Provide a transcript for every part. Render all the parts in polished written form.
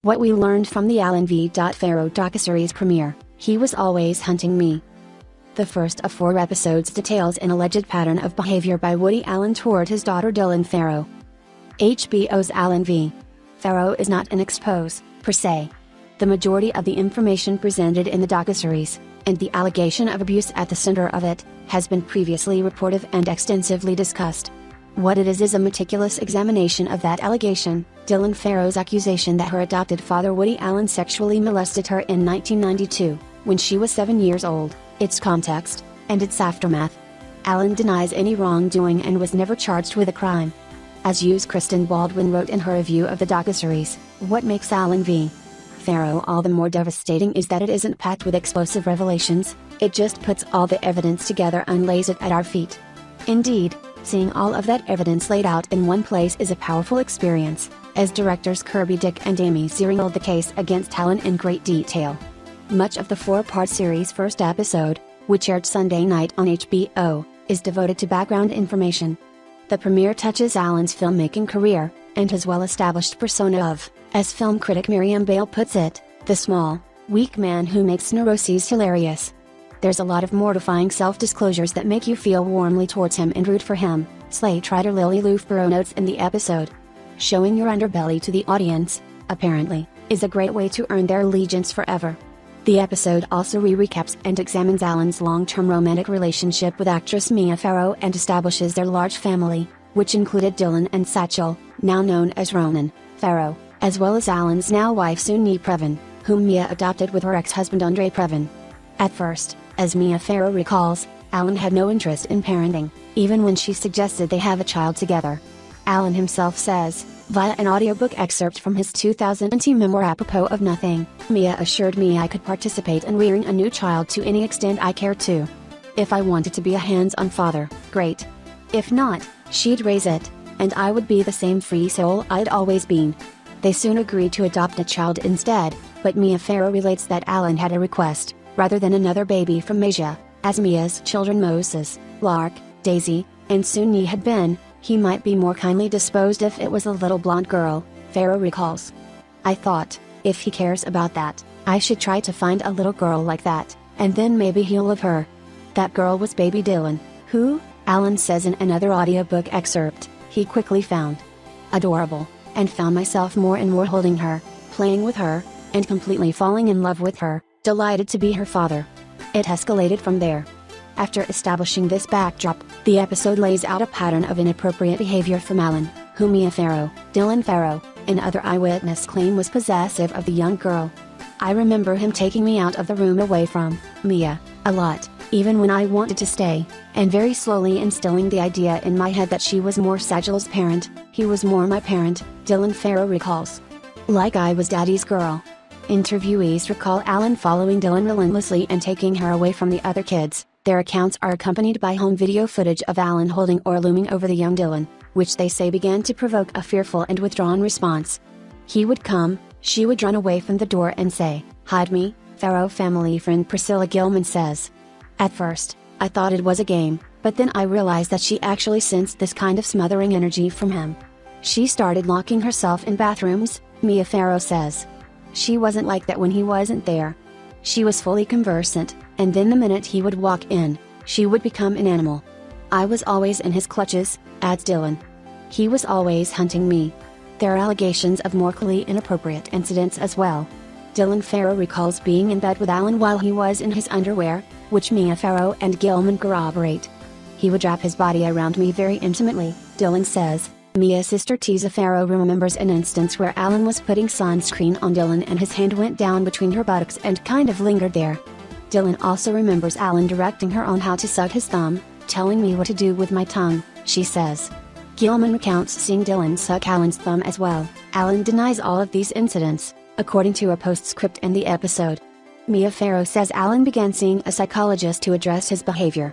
What we learned from the Dylan Farrow docuseries premiere, He Was Always Hunting Me. The first of 4 episodes details an alleged pattern of behavior by Woody Allen toward his daughter Dylan Farrow. HBO's Dylan Farrow is not an expose, per se. The majority of the information presented in the docuseries, and the allegation of abuse at the center of it, has been previously reported and extensively discussed. What it is a meticulous examination of that allegation, Dylan Farrow's accusation that her adopted father Woody Allen sexually molested her in 1992, when she was 7 years old, its context, and its aftermath. Allen denies any wrongdoing and was never charged with a crime. As Kristen Baldwin wrote in her review of the docuseries, what makes Dylan Farrow all the more devastating is that it isn't packed with explosive revelations, it just puts all the evidence together and lays it at our feet. Indeed, seeing all of that evidence laid out in one place is a powerful experience, as directors Kirby and Amy Ziering told the case against Allen in great detail. Much of the 4-part series' first episode, which aired Sunday night on HBO, is devoted to background information. The premiere touches Allen's filmmaking career, and his well-established persona of, as film critic Miriam Bale puts it, the small, weak man who makes neuroses hilarious. There's a lot of mortifying self-disclosures that make you feel warmly towards him and root for him, Slate writer Lily Loughborough notes in the episode. Showing your underbelly to the audience, apparently, is a great way to earn their allegiance forever. The episode also recaps and examines Allen's long-term romantic relationship with actress Mia Farrow and establishes their large family, which included Dylan and Satchel, now known as Ronan, Farrow, as well as Allen's now wife Soon-Yi Previn, whom Mia adopted with her ex-husband Andre Previn. At first, as Mia Farrow recalls, Allen had no interest in parenting, even when she suggested they have a child together. Allen himself says, via an audiobook excerpt from his 2010 memoir apropos of nothing, Mia assured me I could participate in rearing a new child to any extent I cared to. If I wanted to be a hands-on father, great. If not, she'd raise it, and I would be the same free soul I'd always been. They soon agreed to adopt a child instead, but Mia Farrow relates that Allen had a request, rather than another baby from Asia, as Mia's children Moses, Lark, Daisy, and Soon-Yi had been, he might be more kindly disposed if it was a little blonde girl, Farrow recalls. I thought, if he cares about that, I should try to find a little girl like that, and then maybe he'll love her. That girl was baby Dylan, who, Allen says in another audiobook excerpt, he quickly found adorable, and found myself more and more holding her, playing with her, and completely falling in love with her, delighted to be her father. It escalated from there. After establishing this backdrop, the episode lays out a pattern of inappropriate behavior from Allen, who Mia Farrow, Dylan Farrow, and other eyewitness claim was possessive of the young girl. I remember him taking me out of the room away from Mia, a lot, even when I wanted to stay, and very slowly instilling the idea in my head that she was more Satchel's parent, he was more my parent, Dylan Farrow recalls. Like I was daddy's girl. Interviewees recall Allen following Dylan relentlessly and taking her away from the other kids. Their accounts are accompanied by home video footage of Allen holding or looming over the young Dylan, which they say began to provoke a fearful and withdrawn response. He would come, she would run away from the door and say, "Hide me," Farrow family friend Priscilla Gilman says. At first, I thought it was a game, but then I realized that she actually sensed this kind of smothering energy from him. She started locking herself in bathrooms, Mia Farrow says. She wasn't like that when he wasn't there. She was fully conversant, and then the minute he would walk in, she would become an animal. I was always in his clutches, adds Dylan. He was always hunting me. There are allegations of morally inappropriate incidents as well. Dylan Farrow recalls being in bed with Allen while he was in his underwear, which Mia Farrow and Gilman corroborate. He would wrap his body around me very intimately, Dylan says. Mia's sister Tisa Farrow remembers an instance where Allen was putting sunscreen on Dylan and his hand went down between her buttocks and kind of lingered there. Dylan also remembers Allen directing her on how to suck his thumb, telling me what to do with my tongue, she says. Gilman recounts seeing Dylan suck Allen's thumb as well. Allen denies all of these incidents, according to a postscript in the episode. Mia Farrow says Allen began seeing a psychologist to address his behavior.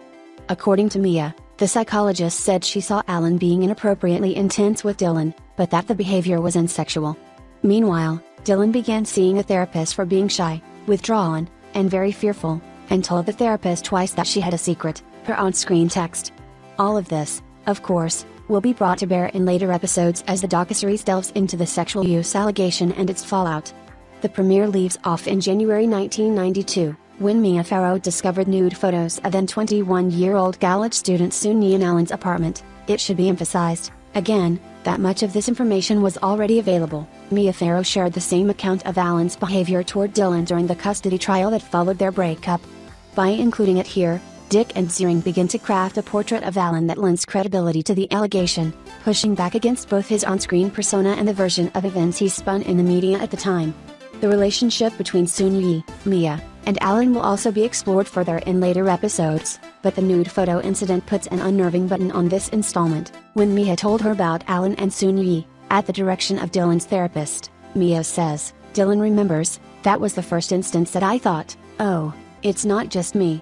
According to Mia, the psychologist said she saw Allen being inappropriately intense with Dylan, but that the behavior was unsexual. Meanwhile, Dylan began seeing a therapist for being shy, withdrawn, and very fearful, and told the therapist twice that she had a secret, her on-screen text. All of this, of course, will be brought to bear in later episodes as the docuseries delves into the sexual use allegation and its fallout. The premiere leaves off in January 1992, when Mia Farrow discovered nude photos of then 21-year-old college student Soon Yi in Alan's apartment. It should be emphasized, again, that much of this information was already available. Mia Farrow shared the same account of Alan's behavior toward Dylan during the custody trial that followed their breakup. By including it here, Dick and Ziering begin to craft a portrait of Alan that lends credibility to the allegation, pushing back against both his on-screen persona and the version of events he spun in the media at the time. The relationship between Soon Yi, Mia, and Alan will also be explored further in later episodes, but the nude photo incident puts an unnerving button on this installment. When Mia told her about Alan and Soon Yi, at the direction of Dylan's therapist, Mia says, "Dylan remembers, that was the first instance that I thought, oh, it's not just me."